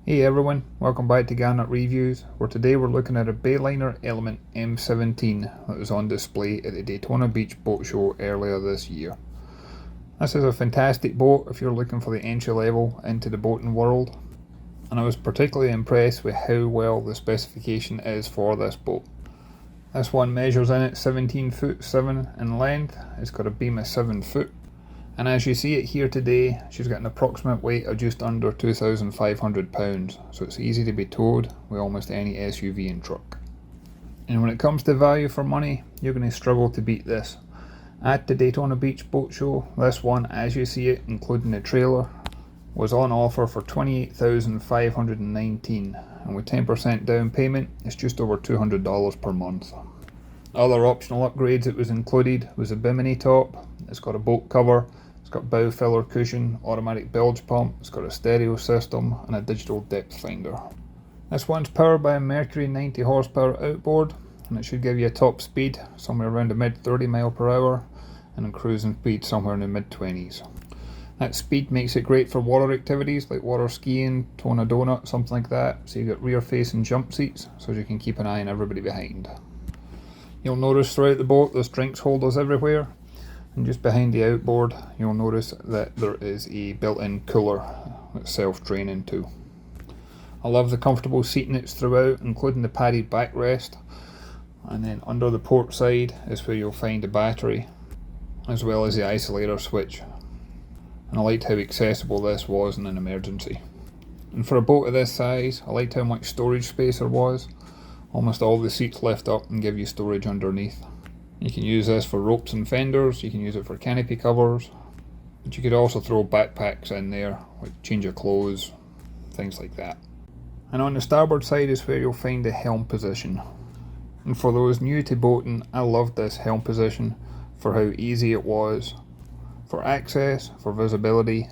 Hey everyone, welcome back to Garnock Reviews, where today we're looking at a Bayliner Element M17 that was on display at the Daytona Beach Boat Show earlier this year. This is a fantastic boat if you're looking for the entry level into the boating world, and I was particularly impressed with how well the specification is for this boat. This one measures in at 17 foot 7 in length, it's got a beam of 7 foot. And as you see it here today, she's got an approximate weight of just under 2,500 pounds, so it's easy to be towed with almost any SUV and truck. And when it comes to value for money, you're going to struggle to beat this. At the Daytona Beach Boat Show, this one, as you see it, including the trailer, was on offer for $28,519, and with 10% down payment, it's just over $200 per month. Other optional upgrades that was included was a bimini top, it's got a boat cover, it's got bow filler cushion, automatic bilge pump, it's got a stereo system and a digital depth finder. This one's powered by a Mercury 90 horsepower outboard, and it should give you a top speed somewhere around the mid 30 mile per hour and a cruising speed somewhere in the mid 20s. That speed makes it great for water activities like water skiing, towing a donut, something like that, so you got rear facing jump seats so you can keep an eye on everybody behind. You'll notice throughout the boat there's drinks holders everywhere, and just behind the outboard you'll notice that there is a built-in cooler that's self-draining too. I love the comfortable seating that's throughout, including the padded backrest, and then under the port side is where you'll find the battery as well as the isolator switch, and I liked how accessible this was in an emergency. And for a boat of this size, I liked how much storage space there was. Almost all the seats lift up and give you storage underneath. You can use this for ropes and fenders, you can use it for canopy covers, but you could also throw backpacks in there, like change your clothes, things like that. And on the starboard side is where you'll find the helm position. And for those new to boating, I loved this helm position for how easy it was, for access, for visibility,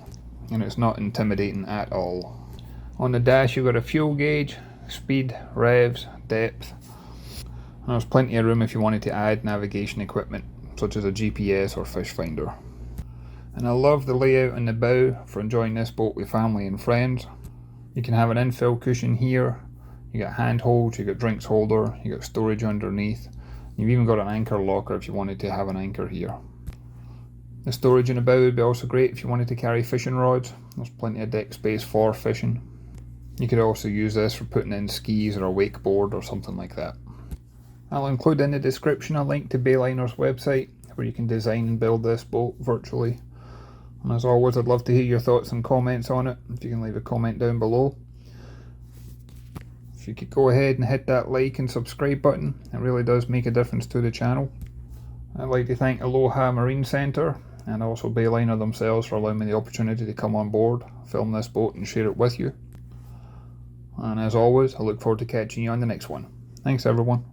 and it's not intimidating at all. On the dash you've got a fuel gauge, speed, revs, depth, and there's plenty of room if you wanted to add navigation equipment such as a GPS or fish finder. And I love the layout in the bow for enjoying this boat with family and friends. You can have an infill cushion here, you got handholds, you got drinks holder, you got storage underneath, you've even got an anchor locker if you wanted to have an anchor here. The storage in the bow would be also great if you wanted to carry fishing rods, there's plenty of deck space for fishing. You could also use this for putting in skis or a wakeboard or something like that. I'll include in the description a link to Bayliner's website where you can design and build this boat virtually. And as always, I'd love to hear your thoughts and comments on it. If you can leave a comment down below. If you could go ahead and hit that like and subscribe button, it really does make a difference to the channel. I'd like to thank Aloha Marine Centre and also Bayliner themselves for allowing me the opportunity to come on board, film this boat and share it with you. And as always, I look forward to catching you on the next one. Thanks everyone.